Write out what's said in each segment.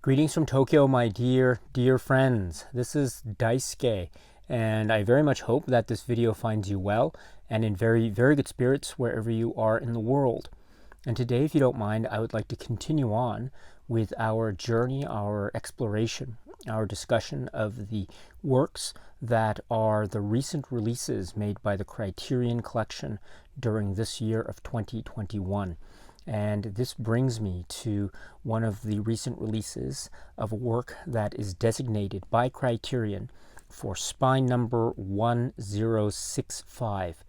Greetings from Tokyo, my dear friends. This is Daisuke, and I very much hope that this video finds you well and in very good spirits wherever you are in the world. And today, if you don't mind, I would like to continue on with our journey, our exploration, our discussion of the works that are the recent releases made by the Criterion Collection during this year of 2021. And this brings me to one of the recent releases of a work that is designated by Criterion for spine number 1065.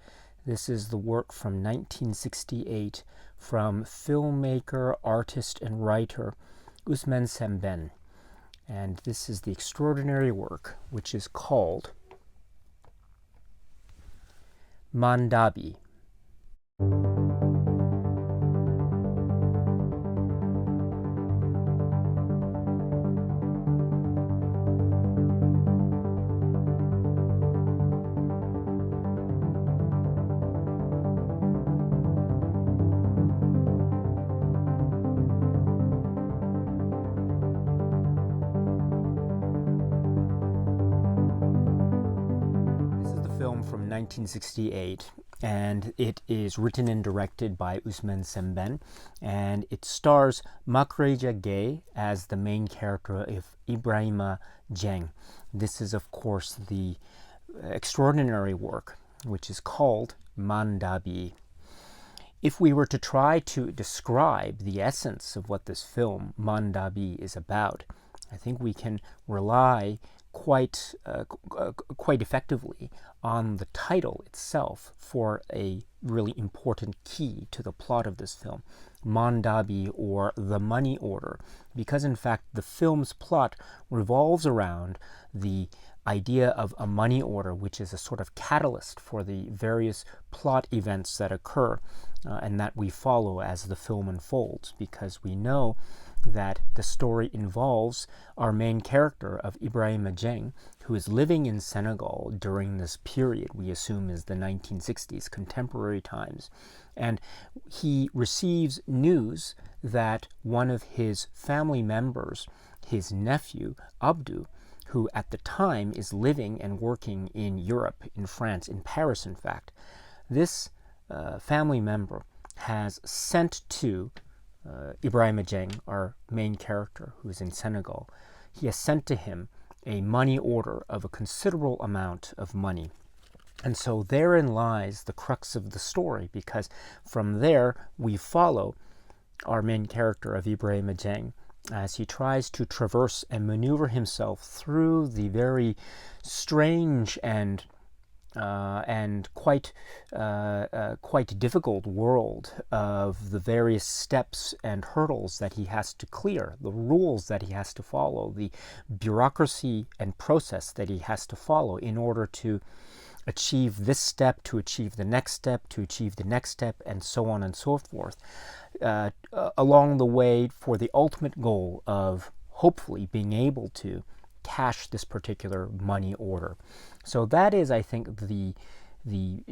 This is the work from 1968 from filmmaker, artist, and writer Ousmane Sembène. And this is the extraordinary work, which is called MANDABI. From 1968, and it is written and directed by Ousmane Sembène, and it stars Makhreja Gueye as the main character of Ibrahima Dieng. This is, of course, the extraordinary work which is called MANDABI. If we were to try to describe the essence of what this film MANDABI is about, I think we can rely quite effectively on the title itself for a really important key to the plot of this film, MANDABI, or the money order, because in fact the film's plot revolves around the idea of a money order, which is a sort of catalyst for the various plot events that occur and that we follow as the film unfolds, because we know that the story involves our main character of Ibrahima Dieng, who is living in Senegal during this period we assume is the 1960s, contemporary times. And he receives news that one of his family members, his nephew, Abdou, who at the time is living and working in Europe, in France, in Paris in fact, this family member has sent to Ibrahima Dieng, our main character who is in Senegal, he has sent to him a money order of a considerable amount of money. And so therein lies the crux of the story, because from there we follow our main character of Ibrahima Dieng as he tries to traverse and maneuver himself through the very strange and quite difficult world of the various steps and hurdles that he has to clear, the rules that he has to follow, the bureaucracy and process that he has to follow in order to achieve this step, to achieve the next step, to achieve the next step, and so on and so forth, along the way for the ultimate goal of hopefully being able to cash this particular money order. So that is, I think, the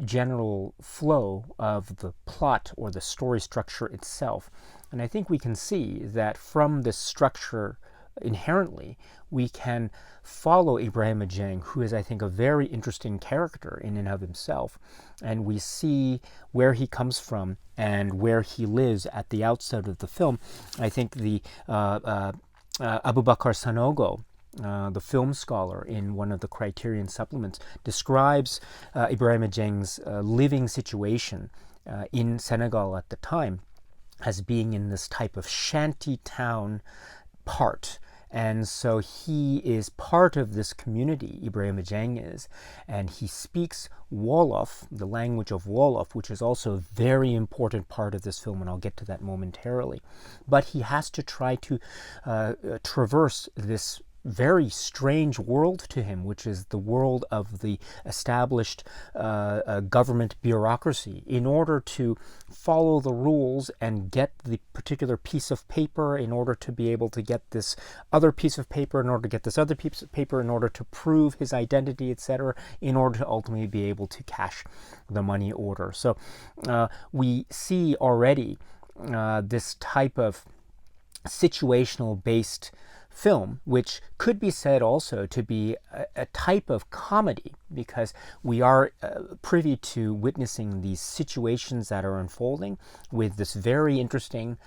general flow of the plot or the story structure itself. And I think we can see that from this structure inherently, we can follow Ibrahima Dieng, who is, I think, a very interesting character in and of himself. And we see where he comes from and where he lives at the outset of the film. I think the Abubakar Sanogo, the film scholar in one of the Criterion supplements, describes Ibrahima Dieng's living situation in Senegal at the time as being in this type of shanty town part. And so he is part of this community, Ibrahima Dieng is, and he speaks Wolof, the language of Wolof, which is also a very important part of this film, and I'll get to that momentarily. But he has to try to traverse this very strange world to him, which is the world of the established government bureaucracy, in order to follow the rules and get the particular piece of paper, in order to be able to get this other piece of paper, in order to get this other piece of paper, in order to prove his identity, etc., in order to ultimately be able to cash the money order. So we see already this type of situational based film, which could be said also to be a type of comedy, because we are privy to witnessing these situations that are unfolding with this very interesting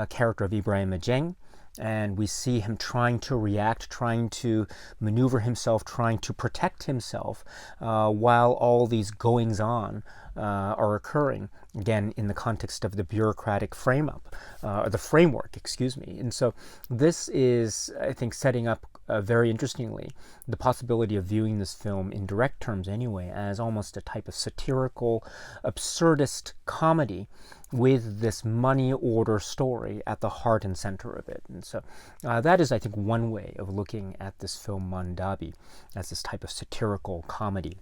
character of Ibrahim Ajeng. And we see him trying to react, trying to maneuver himself, trying to protect himself while all these goings-on are occurring, again, in the context of the bureaucratic or the framework, excuse me. And so this is, I think, setting up very interestingly the possibility of viewing this film, in direct terms anyway, as almost a type of satirical, absurdist comedy with this money order story at the heart and center of it. And so that is, I think, one way of looking at this film MANDABI, as this type of satirical comedy.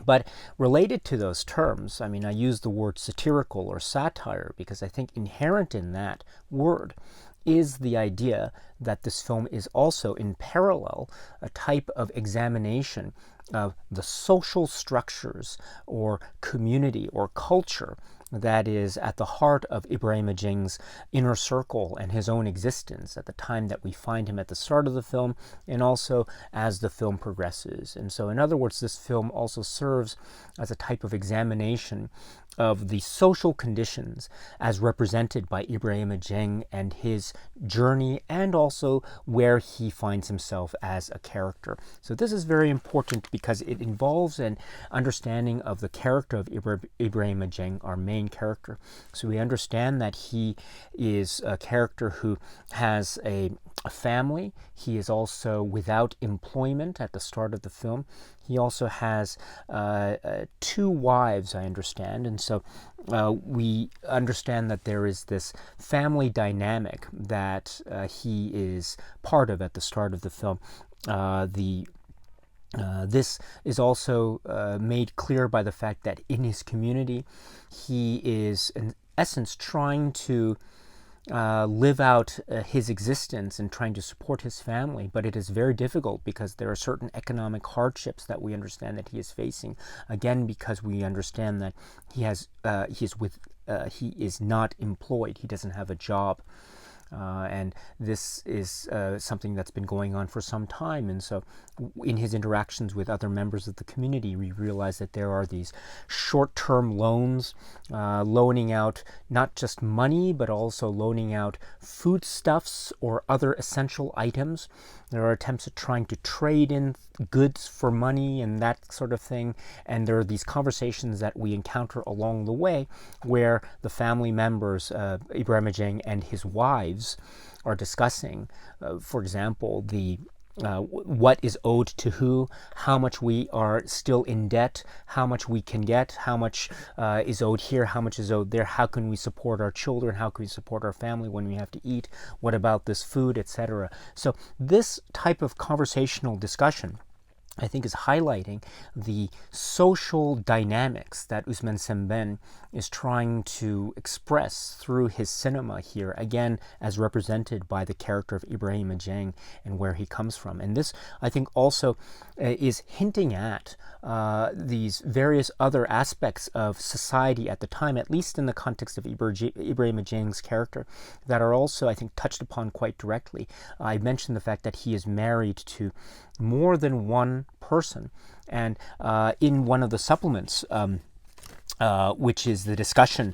But related to those terms, I mean, I use the word satirical or satire because I think inherent in that word is the idea that this film is also, in parallel, a type of examination of the social structures or community or culture that is at the heart of Ibrahim Ajeng's inner circle and his own existence at the time that we find him at the start of the film, and also as the film progresses. And so, in other words, this film also serves as a type of examination of the social conditions as represented by Ibrahim Ajeng and his journey, and also where he finds himself as a character. So this is very important because it involves an understanding of the character of Ibrahim Ajeng, our main character. So we understand that he is a character who has a family. He is also without employment at the start of the film. He also has 2 wives, I understand, and so we understand that there is this family dynamic that he is part of at the start of the film. This is also made clear by the fact that in his community, he is, in essence, trying to live out his existence and trying to support his family, but it is very difficult because there are certain economic hardships that we understand that he is facing. Again, because we understand that he is not employed, he doesn't have a job. And this is something that's been going on for some time. And so in his interactions with other members of the community, we realize that there are these short-term loans, loaning out not just money, but also loaning out foodstuffs or other essential items. There are attempts at trying to trade in goods for money and that sort of thing. And there are these conversations that we encounter along the way where the family members, Ibrahim Ajeng and his wives, are discussing, for example, what is owed to who, how much we are still in debt, how much we can get, how much is owed here, how much is owed there, how can we support our children, how can we support our family when we have to eat, what about this food, etc. So this type of conversational discussion, I think, is highlighting the social dynamics that Ousmane Sembène is trying to express through his cinema here, again, as represented by the character of Ibrahim Ajeng and where he comes from. And this, I think, also is hinting at these various other aspects of society at the time, at least in the context of Ibrahim Ajeng's character, that are also, I think, touched upon quite directly. I mentioned the fact that he is married to more than one person, and in one of the supplements, which is the discussion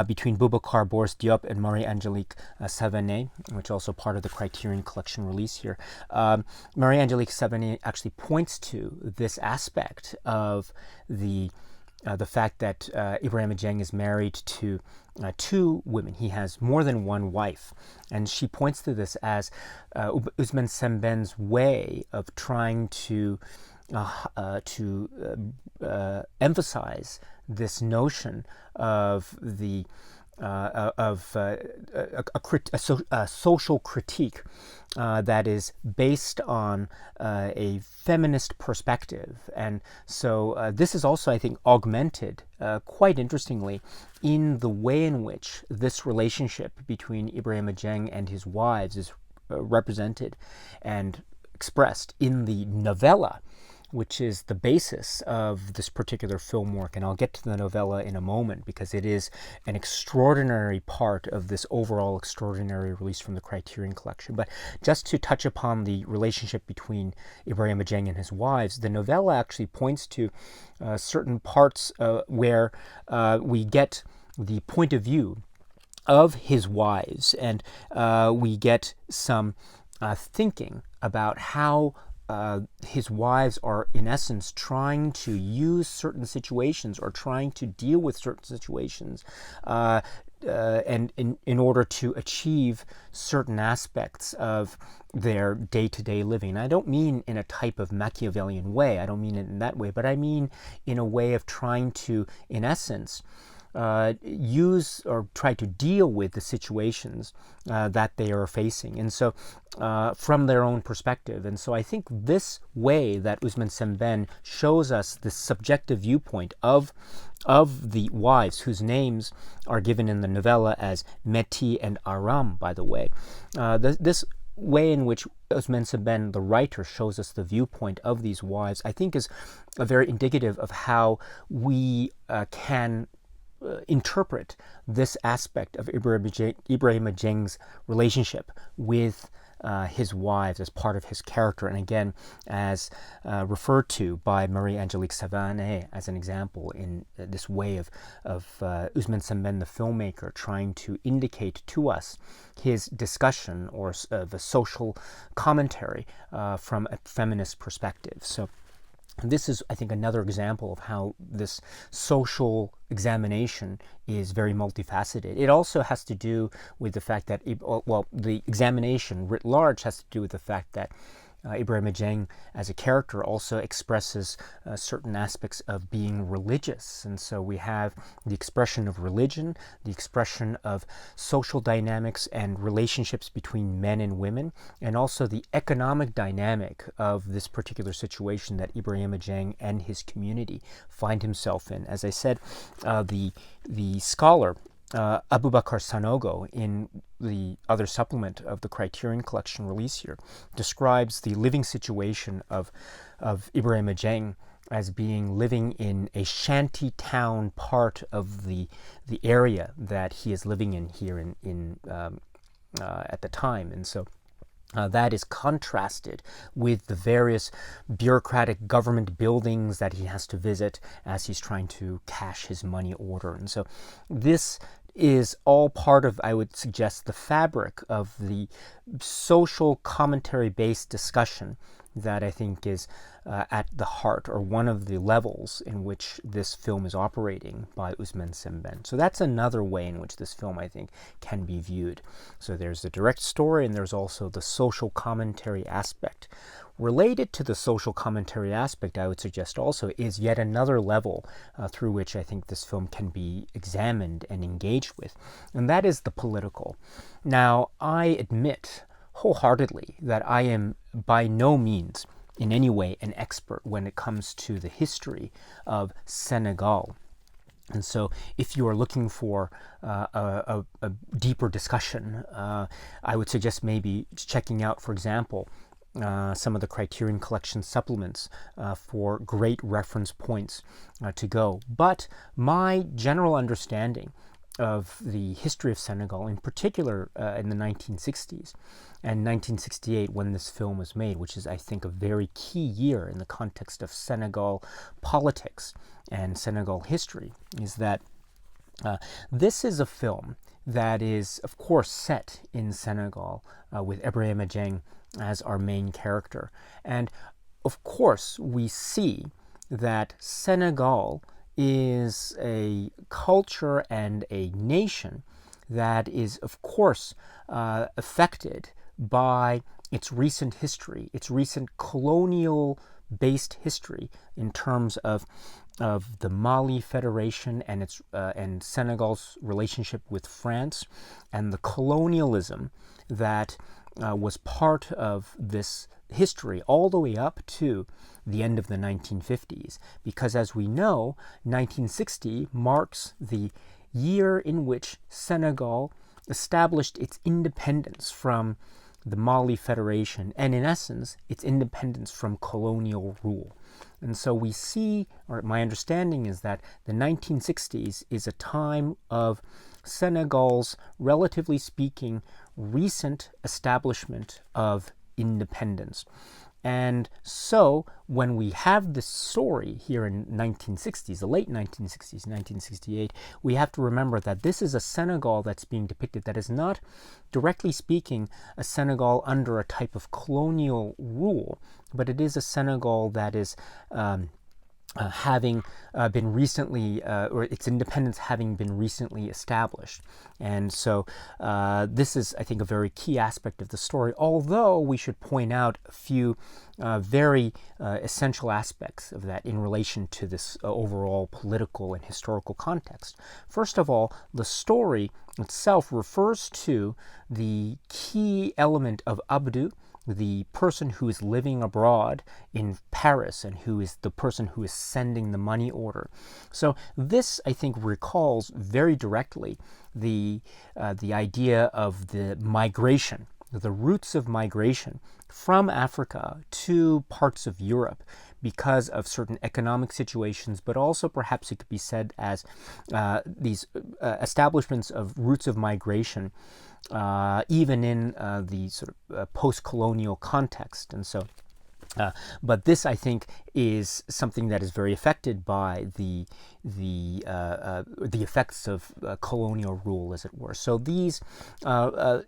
between Boubacar Boris Diop and Marie-Angelique Savané, which is also part of the Criterion Collection release here. Marie-Angelique Savané actually points to this aspect of the fact that Ibrahim Ajeng is married to 2 women. He has more than one wife. And she points to this as Ousmane Sembène's way of trying to emphasize this notion of a social critique that is based on a feminist perspective. And so this is also, I think, augmented quite interestingly in the way in which this relationship between Ibrahim Ajeng and his wives is represented and expressed in the novella, which is the basis of this particular film work. And I'll get to the novella in a moment because it is an extraordinary part of this overall extraordinary release from the Criterion Collection. But just to touch upon the relationship between Ibrahim Ajeng and his wives, the novella actually points to certain parts where we get the point of view of his wives, and we get some thinking about how his wives are, in essence, trying to use certain situations or trying to deal with certain situations and in order to achieve certain aspects of their day-to-day living. And I don't mean in a type of Machiavellian way. I don't mean it in that way, but I mean in a way of trying to, in essence, use or try to deal with the situations that they are facing, and so from their own perspective. And so I think this way that Ousmane Sembène shows us the subjective viewpoint of the wives, whose names are given in the novella as Meti and Aram, by the way. This way in which Ousmane Sembène, the writer, shows us the viewpoint of these wives, I think is very indicative of how we can interpret this aspect of Ibrahim Ajeng's relationship with his wives as part of his character, and again as referred to by Marie-Angélique Savané as an example in this way of Ousmane Sembène, the filmmaker, trying to indicate to us his discussion or the social commentary from a feminist perspective. So this is, I think, another example of how this social examination is very multifaceted. It also has to do with the fact that, well, the examination writ large has to do with the fact that Ibrahim Ajeng as a character also expresses certain aspects of being religious. And so we have the expression of religion, the expression of social dynamics and relationships between men and women, and also the economic dynamic of this particular situation that Ibrahim Ajeng and his community find himself in. As I said, the scholar Abubakar Sanogo, in the other supplement of the Criterion Collection release here, describes the living situation of Ibrahim Ajeng as being living in a shanty town part of the area that he is living in here at the time. And so that is contrasted with the various bureaucratic government buildings that he has to visit as he's trying to cash his money order. And so this is all part of, I would suggest, the fabric of the social commentary-based discussion that I think is at the heart, or one of the levels in which this film is operating by Ousmane Sembène. So that's another way in which this film, I think, can be viewed. So there's the direct story, and there's also the social commentary aspect. Related to the social commentary aspect, I would suggest also, is yet another level through which I think this film can be examined and engaged with, and that is the political. Now, I admit wholeheartedly that I am by no means in any way an expert when it comes to the history of Senegal. And so if you are looking for a deeper discussion, I would suggest maybe checking out, for example, some of the Criterion Collection supplements for great reference points to go. But my general understanding of the history of Senegal, in particular in the 1960s and 1968 when this film was made, which is, I think, a very key year in the context of Senegal politics and Senegal history, is that this is a film that is, of course, set in Senegal with Ibrahim Ajeng as our main character. And, of course, we see that Senegal is a culture and a nation that is, of course, affected by its recent history, its recent colonial-based history in terms of the Mali Federation and its and Senegal's relationship with France, and the colonialism that was part of this history all the way up to the end of the 1950s. Because as we know, 1960 marks the year in which Senegal established its independence from the Mali Federation, and in essence, its independence from colonial rule. And so we see, or my understanding is that the 1960s is a time of Senegal's, relatively speaking, recent establishment of independence. And so when we have this story here in 1960s, the late 1960s, 1968, we have to remember that this is a Senegal that's being depicted that is not, directly speaking, a Senegal under a type of colonial rule, but it is a Senegal that is having been recently, or its independence having been recently established. And so this is, I think, a very key aspect of the story, although we should point out a few very essential aspects of that in relation to this overall political and historical context. First of all, the story itself refers to the key element of Abdou, the person who is living abroad in Paris and who is the person who is sending the money order. So this, I think, recalls very directly the idea of the migration, the roots of migration from Africa to parts of Europe because of certain economic situations, but also perhaps it could be said as these establishments of roots of migration even in the sort of post-colonial context. And so, but this, I think, is something that is very affected by the effects of colonial rule, as it were. So these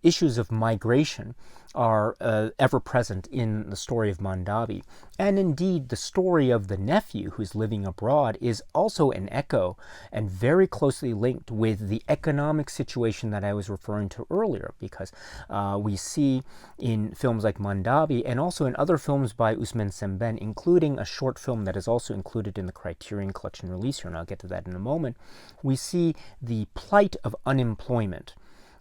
issues of migration are ever present in the story of MANDABI. And indeed, the story of the nephew who's living abroad is also an echo and very closely linked with the economic situation that I was referring to earlier, because we see in films like MANDABI and also in other films by Ousmane Sembène, including a short film that is also included in the Criterion Collection release here, and I'll get to that in a moment, we see the plight of unemployment.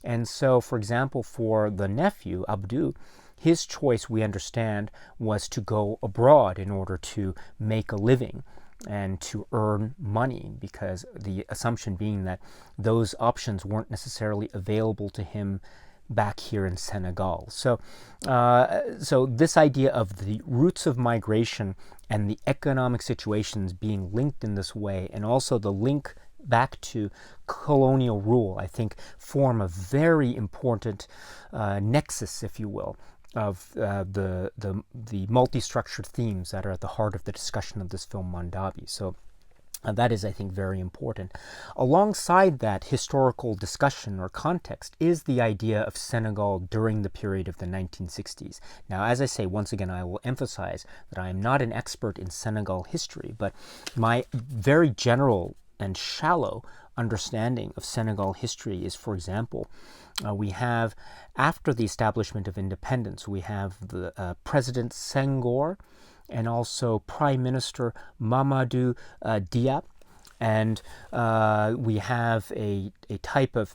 And so, for example, for the nephew, Abdou, his choice, we understand, was to go abroad in order to make a living and to earn money, because the assumption being that those options weren't necessarily available to him back here in Senegal. So this idea of the roots of migration and the economic situations being linked in this way, and also the link back to colonial rule, I think, form a very important nexus, if you will, of the multi-structured themes that are at the heart of the discussion of this film, MANDABI. So that is, I think, very important. Alongside that historical discussion or context is the idea of Senegal during the period of the 1960s. Now, as I say, once again, I will emphasize that I am not an expert in Senegal history, but my very general and shallow understanding of Senegal history is, for example, we have, after the establishment of independence, we have the President Senghor and also Prime Minister Mamadou Diop, and we have a type of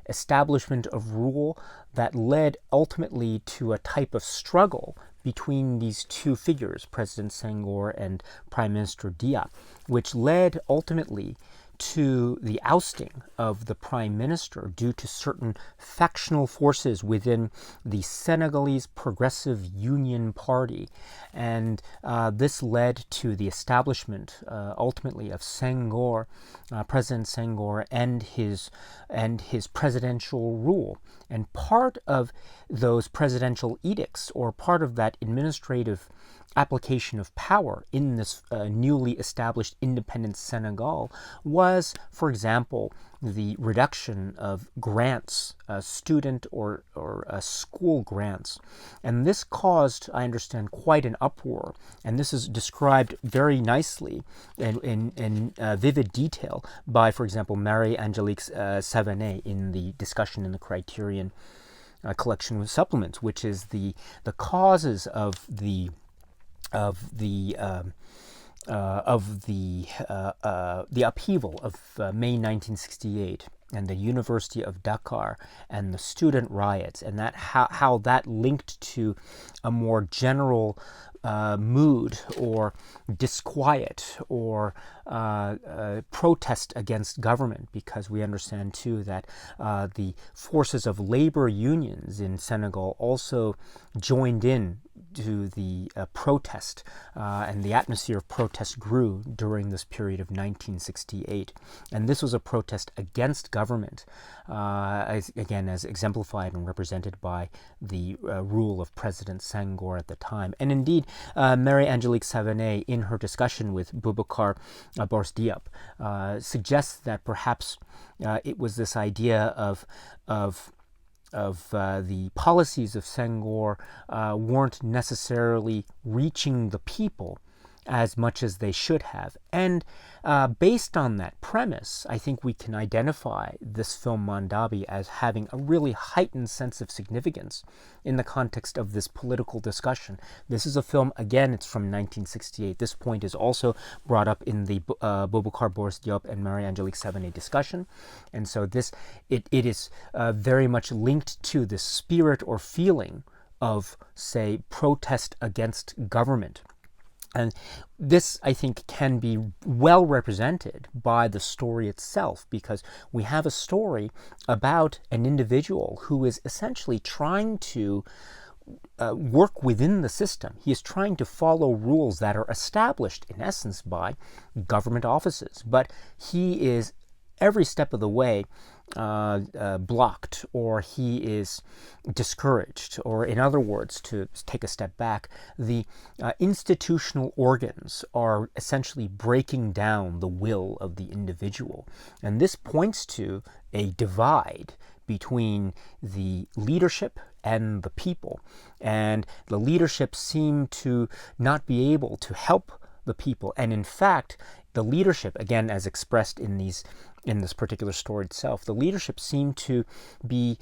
establishment of rule that led ultimately to a type of struggle between these two figures, President Senghor and Prime Minister Diop, which led ultimately to the ousting of the Prime Minister due to certain factional forces within the Senegalese Progressive Union Party. And this led to the establishment ultimately of Senghor, President Senghor, and his presidential rule. And part of those presidential edicts, or part of that administrative application of power in this newly established independent Senegal, was, for example, the reduction of grants, student or school grants. And this caused, I understand, quite an uproar. And this is described very nicely and in vivid detail by, for example, Marie-Angélique Savané in the discussion in the Criterion collection with supplements, which is the causes of the upheaval of May 1968 and the University of Dakar and the student riots, and that how that linked to a more general mood or disquiet or protest against government, because we understand too that the forces of labor unions in Senegal also joined in to the protest, and the atmosphere of protest grew during this period of 1968. And this was a protest against government, as exemplified and represented by the rule of President Senghor at the time. And indeed, Marie-Angelique Savané, in her discussion with Boubacar Boris Diop, suggests that perhaps it was this idea of the policies of Senghor weren't necessarily reaching the people as much as they should have. And based on that premise, I think we can identify this film MANDABI as having a really heightened sense of significance in the context of this political discussion. This is a film, again, it's from 1968. This point is also brought up in the Boubacar Boris Diop and Marie-Angelique Savané discussion. And so it is very much linked to the spirit or feeling of, say, protest against government. And this, I think, can be well represented by the story itself, because we have a story about an individual who is essentially trying to work within the system. He is trying to follow rules that are established, in essence, by government offices. But he is every step of the way blocked, or he is discouraged, or in other words, to take a step back, the institutional organs are essentially breaking down the will of the individual. And this points to a divide between the leadership and the people. And the leadership seem to not be able to help the people. And in fact, the leadership, again, as expressed in this particular story itself, the leadership seemed to be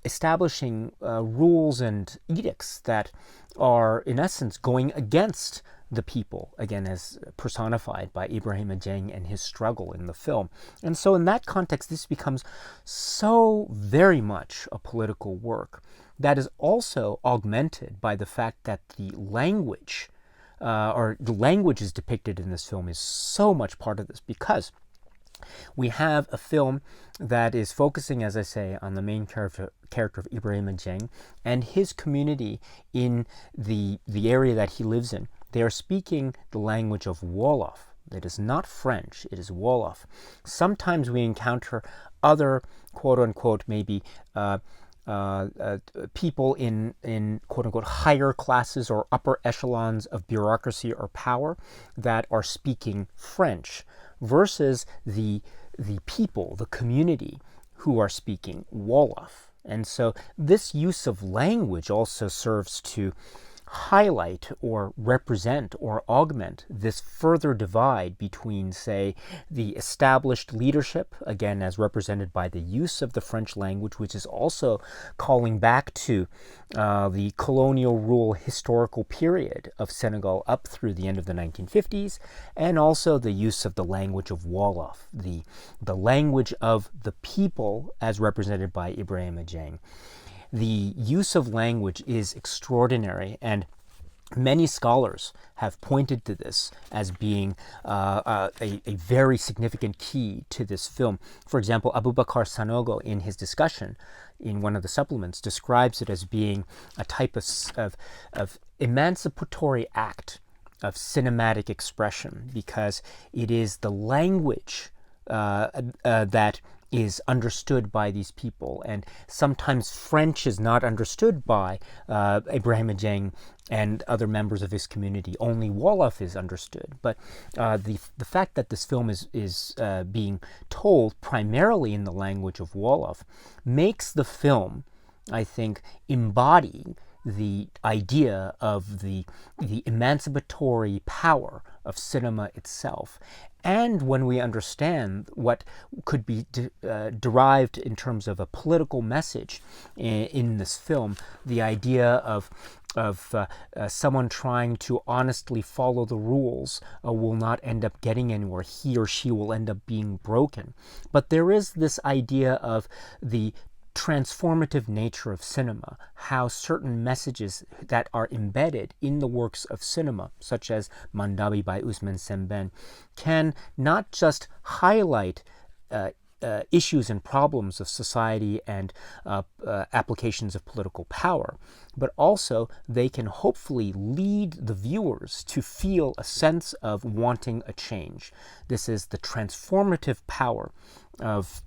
establishing rules and edicts that are, in essence, going against the people, again, as personified by Ibrahima Dieng and his struggle in the film. And so in that context, this becomes so very much a political work that is also augmented by the fact that the language, or the language depicted in this film, is so much part of this, because we have a film that is focusing, as I say, on the main character of Ibrahima Dieng and his community in the area that he lives in. They are speaking the language of Wolof. It is not French, it is Wolof. Sometimes we encounter other, quote-unquote, maybe people in quote-unquote higher classes or upper echelons of bureaucracy or power that are speaking French, versus the people, the community, who are speaking Wolof. And so this use of language also serves to highlight or represent or augment this further divide between, say, the established leadership, again, as represented by the use of the French language, which is also calling back to the colonial rule historical period of Senegal up through the end of the 1950s, and also the use of the language of Wolof, the language of the people as represented by Ibrahima Dieng. The use of language is extraordinary, and many scholars have pointed to this as being a very significant key to this film. For example, Abubakar Sanogo, in his discussion in one of the supplements, describes it as being a type of emancipatory act of cinematic expression, because it is the language that is understood by these people. And sometimes French is not understood by Ibrahima Dieng and other members of his community. Only Wolof is understood. But the fact that this film is being told primarily in the language of Wolof makes the film, I think, embody the idea of the emancipatory power of cinema itself, and when we understand what could be derived in terms of a political message in this film, the idea of someone trying to honestly follow the rules will not end up getting anywhere. He or she will end up being broken. But there is this idea of the transformative nature of cinema, how certain messages that are embedded in the works of cinema, such as MANDABI by Ousmane Sembène, can not just highlight issues and problems of society and applications of political power, but also they can hopefully lead the viewers to feel a sense of wanting a change. This is the transformative power of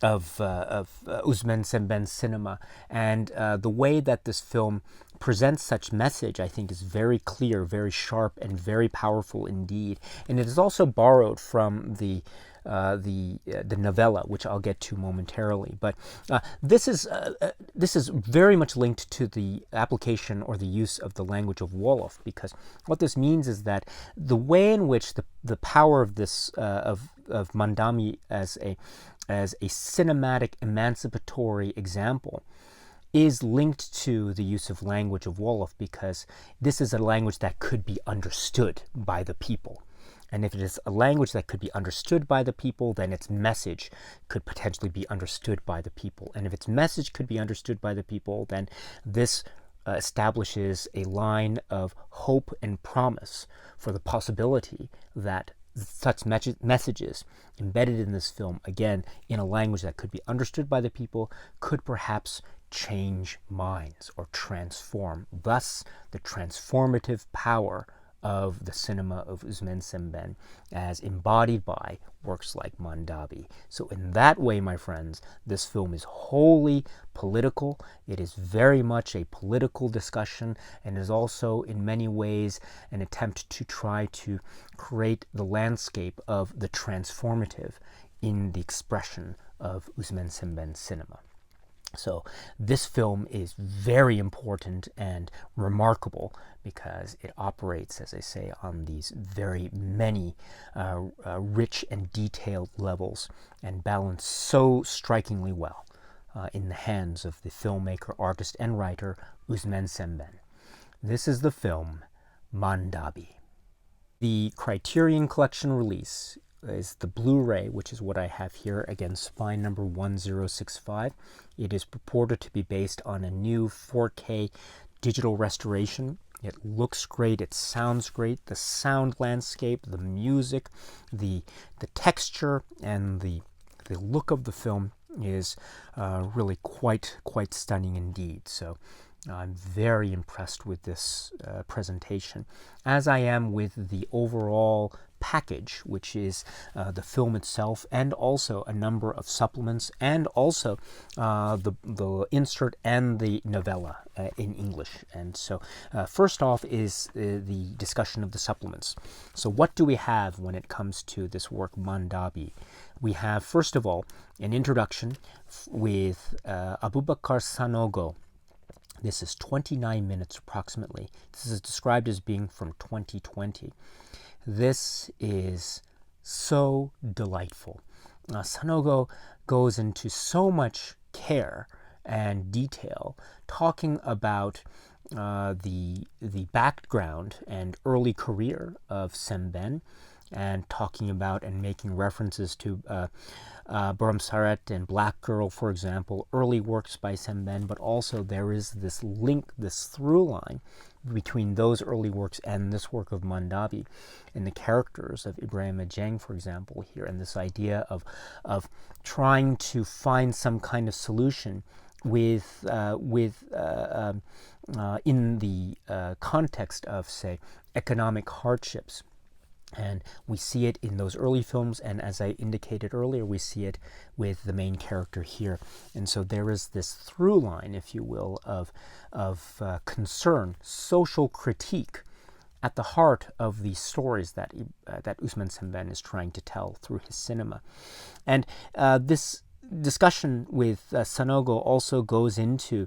Ousmane Sembène's cinema, and the way that this film presents such message, I think, is very clear, very sharp, and very powerful indeed. And it is also borrowed from the novella, which I'll get to momentarily. But this is very much linked to the application or the use of the language of Wolof, because what this means is that the way in which the power of this of Mandami as a cinematic emancipatory example is linked to the use of language of Wolof, because this is a language that could be understood by the people. And if it is a language that could be understood by the people, then its message could potentially be understood by the people. And if its message could be understood by the people, then this establishes a line of hope and promise for the possibility that such messages embedded in this film, again, in a language that could be understood by the people, could perhaps change minds or transform. Thus, the transformative power of the cinema of Ousmane Sembène as embodied by works like MANDABI. So in that way, my friends, this film is wholly political. It is very much a political discussion, and is also in many ways an attempt to try to create the landscape of the transformative in the expression of Ousmane Sembène's cinema. So this film is very important and remarkable because it operates, as I say, on these very many rich and detailed levels, and balanced so strikingly well in the hands of the filmmaker, artist, and writer Ousmane Sembène. This is the film MANDABI. The Criterion Collection release is the Blu-ray, which is what I have here, again, spine number 1065. It is purported to be based on a new 4K digital restoration. It looks great, it sounds great, the sound landscape, the music, the texture, and the look of the film is really quite stunning indeed. So I'm very impressed with this presentation, as I am with the overall package, which is the film itself, and also a number of supplements, and also the insert and the novella in English. And so first off is the discussion of the supplements. So what do we have when it comes to this work MANDABI? We have, first of all, an introduction with Abubakar Sanogo. This is 29 minutes approximately. This is described as being from 2020. This is so delightful. Sanogo goes into so much care and detail, talking about the background and early career of Sembène, and talking about and making references to Borom Saret and Black Girl, for example, early works by Sembène, but also there is this link, this through line between those early works and this work of MANDABI, and the characters of Ibrahima Dieng, for example, here, and this idea of trying to find some kind of solution in the context of, say, economic hardships. And we see it in those early films, and as I indicated earlier, we see it with the main character here. And so there is this through line, if you will, of concern, social critique at the heart of the stories that Ousmane Sembène is trying to tell through his cinema. And this discussion with Sanogo also goes into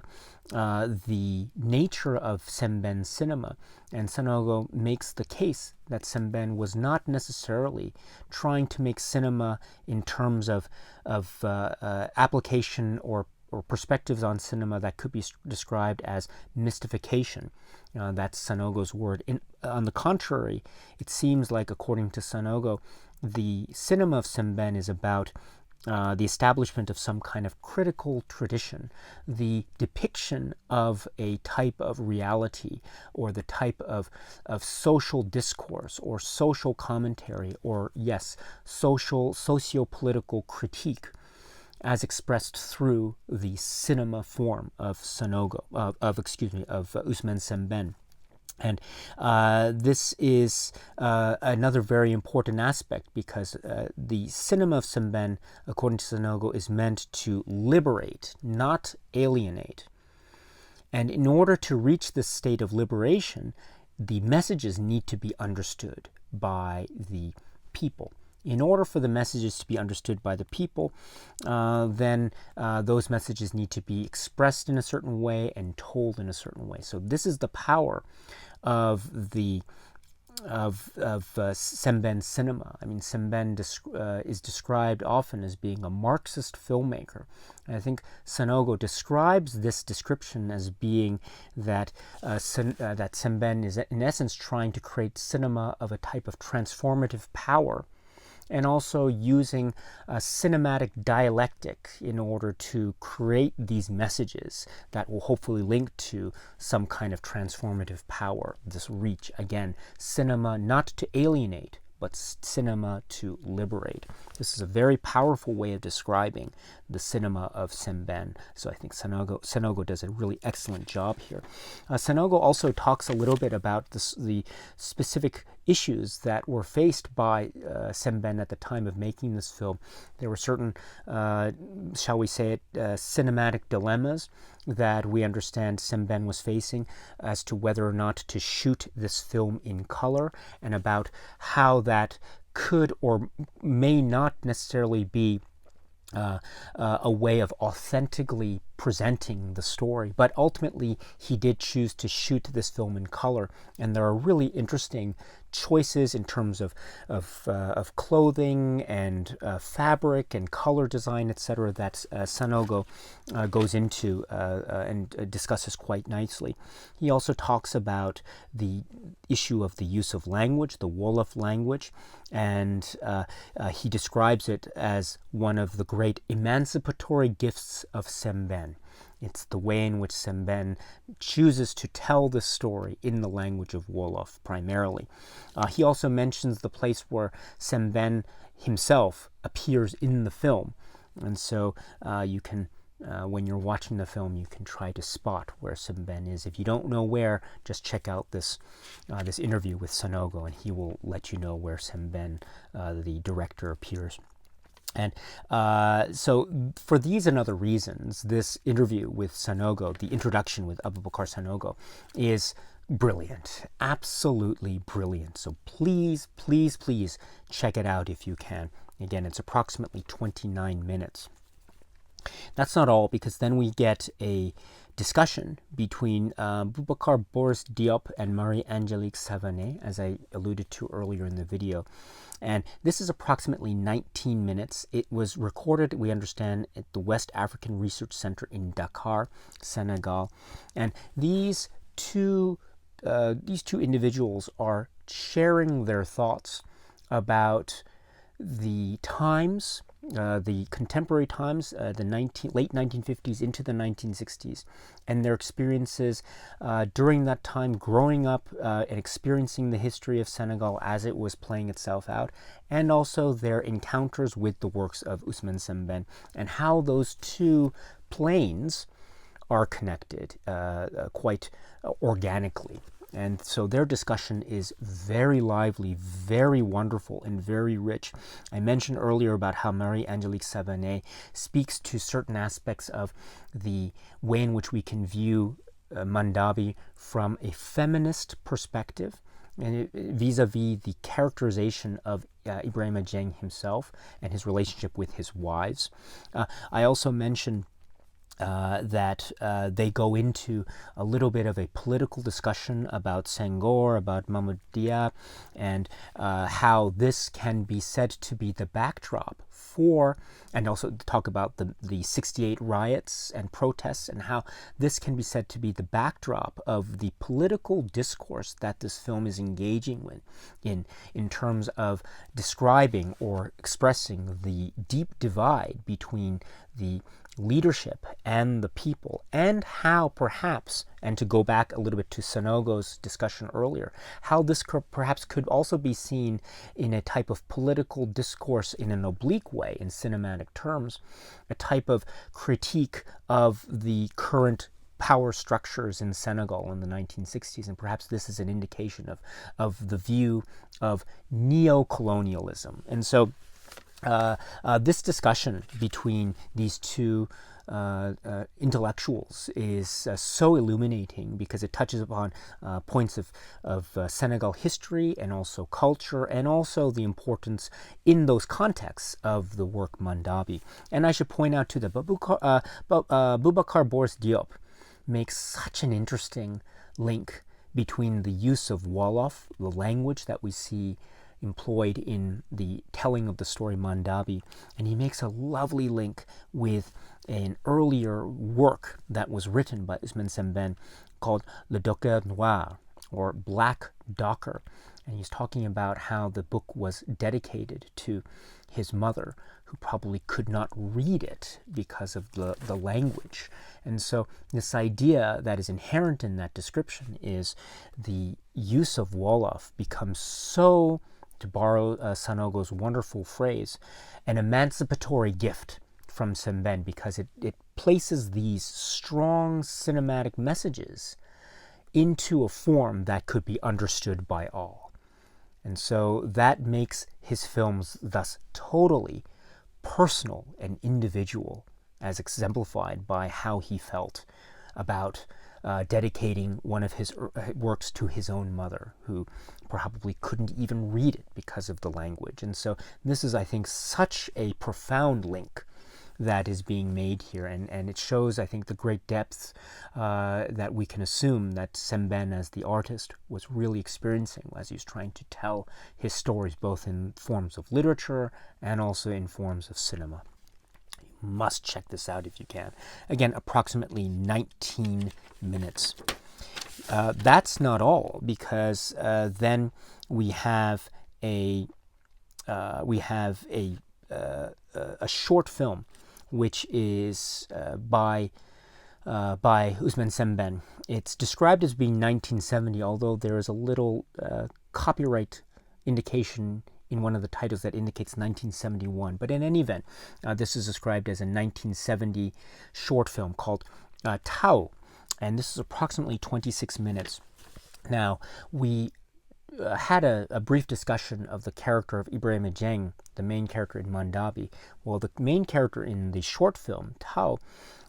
the nature of Sembène's cinema, and Sanogo makes the case that Sembène was not necessarily trying to make cinema in terms of application or perspectives on cinema that could be described as mystification. That's Sanogo's word. On the contrary, it seems like, according to Sanogo, the cinema of Sembène is about the establishment of some kind of critical tradition, the depiction of a type of reality, or the type of social discourse, or social commentary, or, yes, socio-political critique, as expressed through the cinema form of Ousmane Sembène. And this is another very important aspect, because the cinema of Sembène, according to Sanogo, is meant to liberate, not alienate. And in order to reach this state of liberation, the messages need to be understood by the people. In order for the messages to be understood by the people, then those messages need to be expressed in a certain way and told in a certain way. So this is the power of Sembène's cinema. I mean, Sembène is described often as being a Marxist filmmaker. And I think Sanogo describes this description as being that that Sembène is, in essence, trying to create cinema of a type of transformative power, and also using a cinematic dialectic in order to create these messages that will hopefully link to some kind of transformative power, this reach. Again, cinema not to alienate, but cinema to liberate. This is a very powerful way of describing the cinema of Sembène. So I think Sanogo does a really excellent job here. Sanogo also talks a little bit about the specific issues that were faced by Sembène at the time of making this film. There were certain, shall we say it, cinematic dilemmas that we understand Sembène was facing as to whether or not to shoot this film in color, and about how that could or may not necessarily be a way of authentically presenting the story. But ultimately, he did choose to shoot this film in color, and there are really interesting choices in terms of clothing and fabric and color design, etc., that Sanogo goes into and discusses quite nicely. He also talks about the issue of the use of language, the Wolof language, and he describes it as one of the great emancipatory gifts of Sembène. It's the way in which Sembène chooses to tell the story in the language of Wolof primarily. He also mentions the place where Sembène himself appears in the film. And so you can, when you're watching the film, you can try to spot where Sembène is. If you don't know where, just check out this interview with Sanogo, and he will let you know where Sembène, the director, appears. And so for these and other reasons, this interview with Sanogo, the introduction with Abubakar Sanogo, is brilliant, absolutely brilliant. So please, please, please check it out if you can. Again, it's approximately 29 minutes. That's not all, because then we get a discussion between Boubacar Boris Diop and Marie-Angelique Savané, as I alluded to earlier in the video. And this is approximately 19 minutes. It was recorded, we understand, at the West African Research Center in Dakar, Senegal. And these two individuals are sharing their thoughts about the times, the contemporary times, the late 1950s into the 1960s, and their experiences during that time, growing up and experiencing the history of Senegal as it was playing itself out, and also their encounters with the works of Ousmane Sembène, and how those two planes are connected quite organically. And so their discussion is very lively, very wonderful, and very rich. I mentioned earlier about how Marie-Angelique Savané speaks to certain aspects of the way in which we can view MANDABI from a feminist perspective, and vis-a-vis the characterization of Ibrahima Dieng himself and his relationship with his wives. I also mentioned that they go into a little bit of a political discussion about Senghor, about Mahmoud-Dia, and how this can be said to be the backdrop for, and also talk about the 68 riots and protests, and how this can be said to be the backdrop of the political discourse that this film is engaging with in terms of describing or expressing the deep divide between the leadership and the people, and how perhaps, and to go back a little bit to Sanogo's discussion earlier, how this perhaps could also be seen in a type of political discourse in an oblique way, in cinematic terms, a type of critique of the current power structures in Senegal in the 1960s, and perhaps this is an indication of the view of neo-colonialism. And so this discussion between these two intellectuals is so illuminating, because it touches upon points of Senegal history and also culture, and also the importance in those contexts of the work Mandabi. And I should point out too that Boubacar Boris Diop makes such an interesting link between the use of Wolof, the language that we see employed in the telling of the story Mandabi, and he makes a lovely link with an earlier work that was written by Ousmane Sembène called Le Docker Noir, or Black Docker, and he's talking about how the book was dedicated to his mother, who probably could not read it because of the language. And so this idea that is inherent in that description is the use of Wolof becomes so, to borrow Sanogo's wonderful phrase, an emancipatory gift from Sembène, because it places these strong cinematic messages into a form that could be understood by all. And so that makes his films thus totally personal and individual, as exemplified by how he felt about dedicating one of his works to his own mother, who probably couldn't even read it because of the language. And so this is, I think, such a profound link that is being made here, and it shows, I think, the great depth that we can assume that Sembène, as the artist, was really experiencing as he was trying to tell his stories, both in forms of literature and also in forms of cinema. You must check this out if you can. Again, approximately 19 minutes. That's not all, because then we have a short film, which is by Ousmane Sembène. It's described as being 1970, although there is a little copyright indication in one of the titles that indicates 1971. But in any event, this is described as a 1970 short film called Tao, and this is approximately 26 minutes. Now, we had a brief discussion of the character of Ibrahima Dieng, the main character in Mandabi. Well, the main character in the short film, Tao,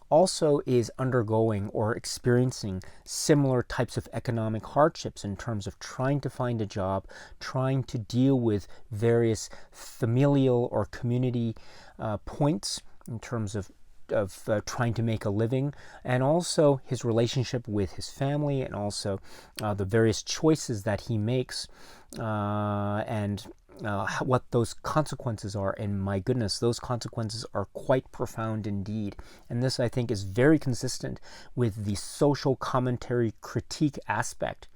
also is undergoing or experiencing similar types of economic hardships in terms of trying to find a job, trying to deal with various familial or community points in terms of trying to make a living, and also his relationship with his family, and also the various choices that he makes, and what those consequences are. And my goodness, those consequences are quite profound indeed. And this, I think, is very consistent with the social commentary critique aspect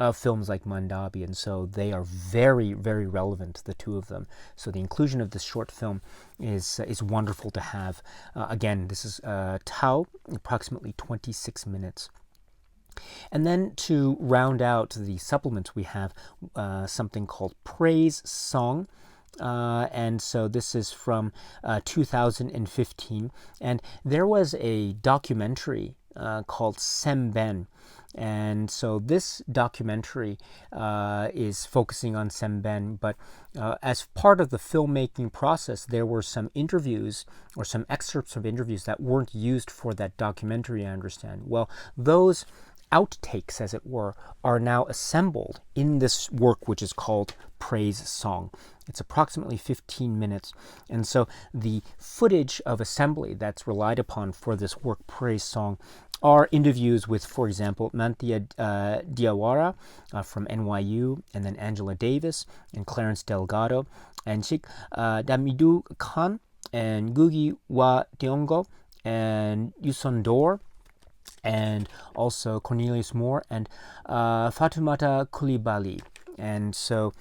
of films like Mandabi, and so they are very, very relevant, the two of them. So the inclusion of this short film is wonderful to have. Again, this is Tao, approximately 26 minutes. And then to round out the supplements, we have something called Praise Song. And so this is from 2015. And there was a documentary called Sembène. And so this documentary is focusing on Sembène, but as part of the filmmaking process, there were some interviews or some excerpts of interviews that weren't used for that documentary, I understand. Well, those outtakes, as it were, are now assembled in this work, which is called Praise Song. It's approximately 15 minutes. And so the footage of assembly that's relied upon for this work, Praise Song, are interviews with, for example, Manthia Diawara from NYU, and then Angela Davis and Clarence Delgado, and Sheikh Damidu Khan and Gugi Wa Tiongo and Yuson Dor, and also Cornelius Moore and Fatoumata Coulibaly. And so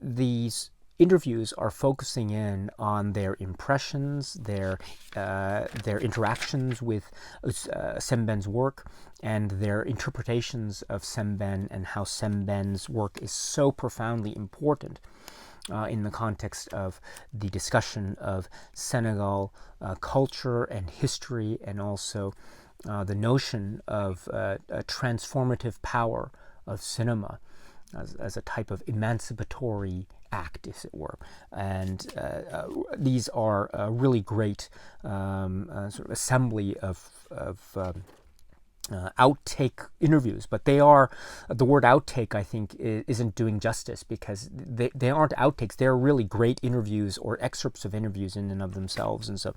these interviews are focusing in on their impressions, their interactions with Sembène's work, and their interpretations of Sembène, and how Sembène's work is so profoundly important in the context of the discussion of Senegal culture and history, and also the notion of a transformative power of cinema as a type of emancipatory act, as it were. And these are a really great sort of assembly of outtake interviews, but they are, the word outtake, I think, isn't doing justice, because they aren't outtakes. They're really great interviews or excerpts of interviews in and of themselves. And so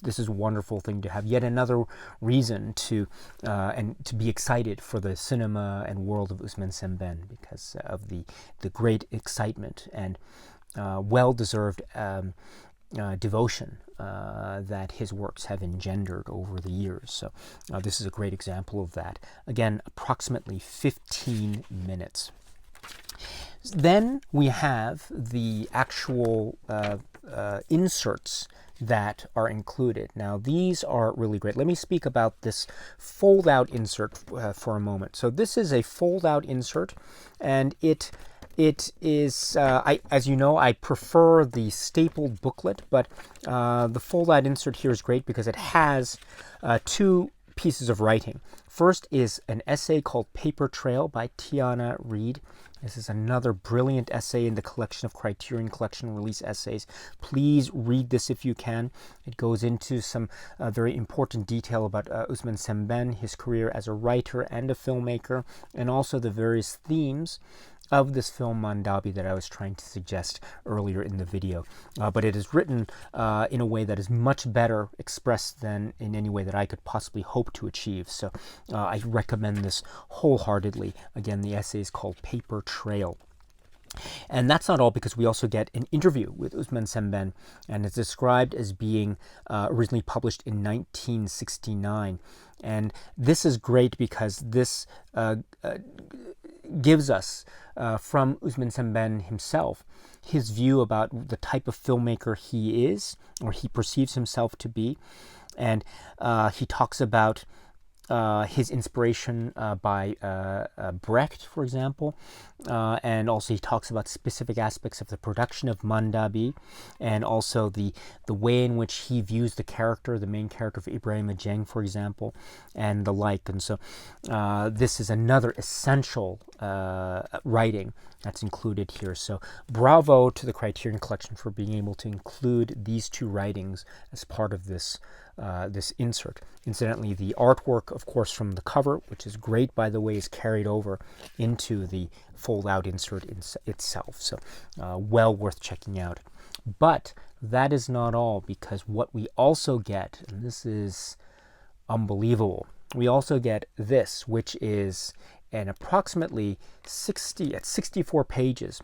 this is a wonderful thing to have yet another reason to be excited for the cinema and world of Ousmane Sembène, because of the great excitement and well-deserved devotion that his works have engendered over the years. So this is a great example of that. Again, approximately 15 minutes. Then we have the actual inserts that are included. Now, these are really great. Let me speak about this fold-out insert for a moment. So this is a fold-out insert, and it is, as you know, I prefer the stapled booklet, but the fold-out insert here is great because it has two pieces of writing. First is an essay called Paper Trail by Tiana Reid. This is another brilliant essay in the collection of Criterion Collection Release Essays. Please read this if you can. It goes into some very important detail about Ousmane Sembène, his career as a writer and a filmmaker, and also the various themes of this film MANDABI that I was trying to suggest earlier in the video. But it is written in a way that is much better expressed than in any way that I could possibly hope to achieve. So I recommend this wholeheartedly. Again, the essay is called Paper Trail. And that's not all, because we also get an interview with Ousmane Sembène, and it's described as being originally published in 1969. And this is great because this gives us, from Ousmane Sembène himself, his view about the type of filmmaker he is, or he perceives himself to be. And he talks about his inspiration by Brecht, for example, and also he talks about specific aspects of the production of MANDABI, and also the way in which he views the character, the main character of Ibrahima Dieng, for example, and the like. And so this is another essential writing that's included here. So bravo to the Criterion Collection for being able to include these two writings as part of this this insert. Incidentally, the artwork, of course, from the cover, which is great, by the way, is carried over into the fold-out insert itself. So well worth checking out. But that is not all, because what we also get, and this is unbelievable, we also get this, which is an approximately 64 pages.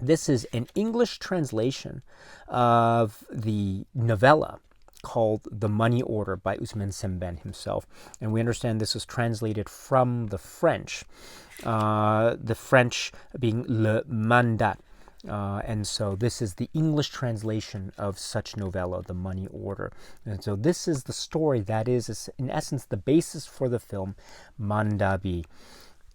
This is an English translation of the novella called The Money Order by Ousmane Sembène himself. And we understand this was translated from the French being Le Mandat. And so this is the English translation of such novella, The Money Order. And so this is the story that is, in essence, the basis for the film MANDABI,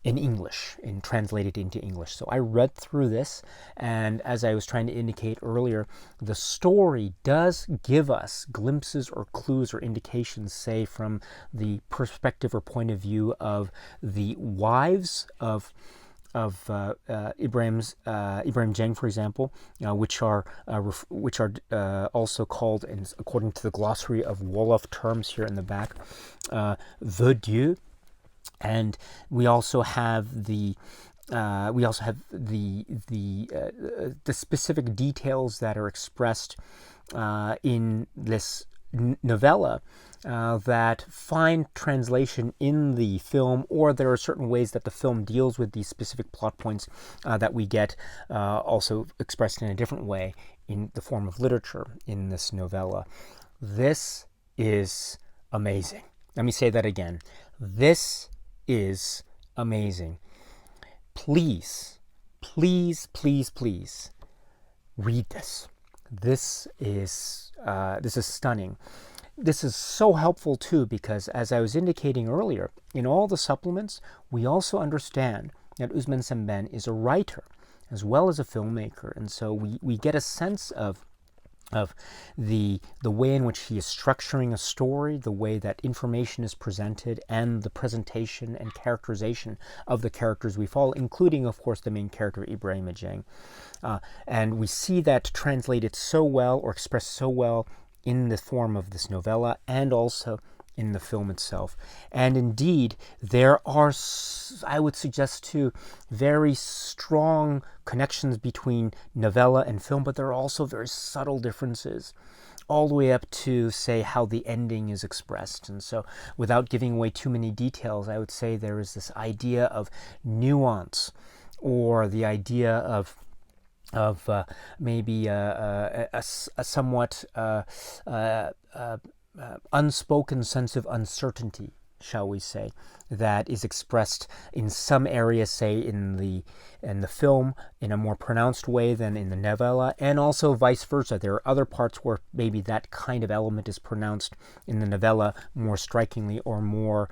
in English, and translated into English. So I read through this, and as I was trying to indicate earlier, the story does give us glimpses or clues or indications, say, from the perspective or point of view of the wives of Ibrahim Dieng, for example, which are also called, and according to the glossary of Wolof terms here in the back, veuve Dieu, And we also have the the specific details that are expressed in this novella that find translation in the film, or there are certain ways that the film deals with these specific plot points that we get also expressed in a different way in the form of literature in this novella. This is amazing. Let me say that again. This is amazing. Please, please, please, please read this. This is stunning. This is so helpful too, because as I was indicating earlier, in all the supplements, we also understand that Ousmane Sembène is a writer as well as a filmmaker, and so we get a sense of the way in which he is structuring a story, the way that information is presented, and the presentation and characterization of the characters we follow, including, of course, the main character, Ibrahima Dieng. And we see that translated so well, or expressed so well, in the form of this novella, and also in the film itself. And indeed, there are, I would suggest too, very strong connections between novella and film, but there are also very subtle differences, all the way up to, say, how the ending is expressed. And so, without giving away too many details, I would say there is this idea of nuance, or the idea of maybe a somewhat unspoken sense of uncertainty, shall we say, that is expressed in some areas, say in the film, in a more pronounced way than in the novella, and also vice versa. There are other parts where maybe that kind of element is pronounced in the novella more strikingly or more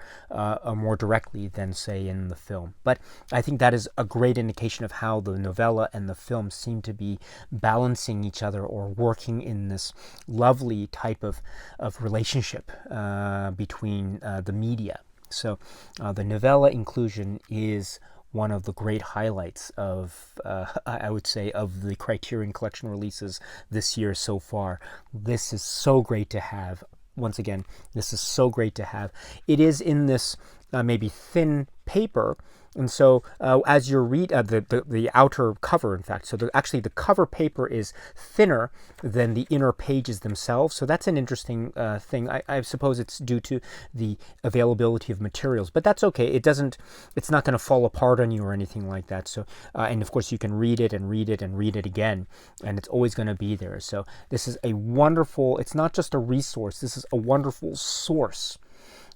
directly than, say, in the film. But I think that is a great indication of how the novella and the film seem to be balancing each other, or working in this lovely type of relationship between the media. So the novella inclusion is one of the great highlights of, I would say, of the Criterion Collection releases this year so far. This is so great to have. Once again, this is so great to have. It is in this maybe thin paper, and so as you read the outer cover, in fact, so actually the cover paper is thinner than the inner pages themselves. So that's an interesting thing. I suppose it's due to the availability of materials, but that's okay. It's not going to fall apart on you or anything like that. So and of course you can read it and read it and read it again, and it's always going to be there. So this is a wonderful. It's not just a resource. This is a wonderful source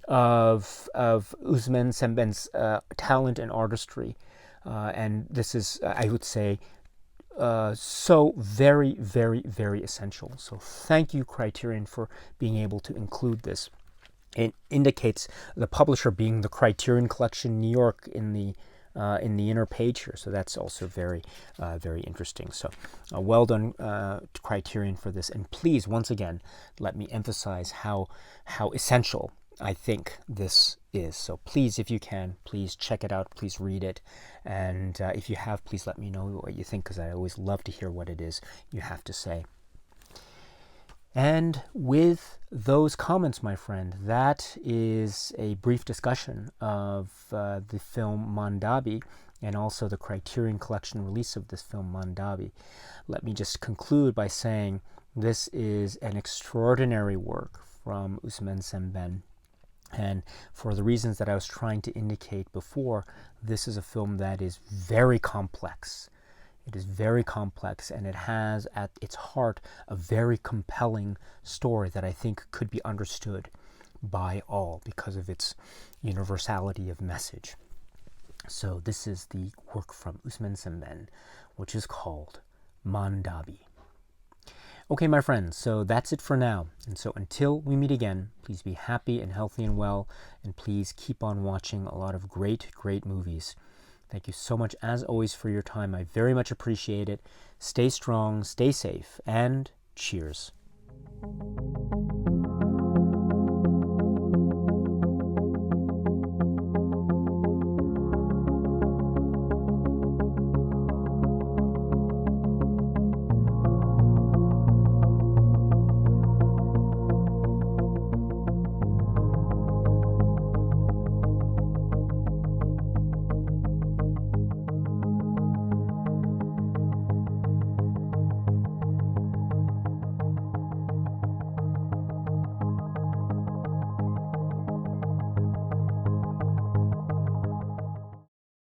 of Ousmane Sembène's talent and artistry, and this is, I would say, so very, very, very essential. So thank you, Criterion, for being able to include this. It indicates the publisher being the Criterion Collection New York in the inner page here, so that's also very, very interesting. So well done, Criterion, for this. And please, once again, let me emphasize how essential I think this is. So please, if you can, please check it out, please read it, and if you have, please let me know what you think, because I always love to hear what it is you have to say. And with those comments, my friend, that is a brief discussion of the film MANDABI, and also the Criterion Collection release of this film, MANDABI. Let me just conclude by saying this is an extraordinary work from Ousmane Sembène. And for the reasons that I was trying to indicate before, this is a film that is very complex. It is very complex, and it has at its heart a very compelling story that I think could be understood by all because of its universality of message. So this is the work from Ousmane Sembène, which is called MANDABI. Okay, my friends, so that's it for now. And so until we meet again, please be happy and healthy and well, and please keep on watching a lot of great, great movies. Thank you so much, as always, for your time. I very much appreciate it. Stay strong, stay safe, and cheers.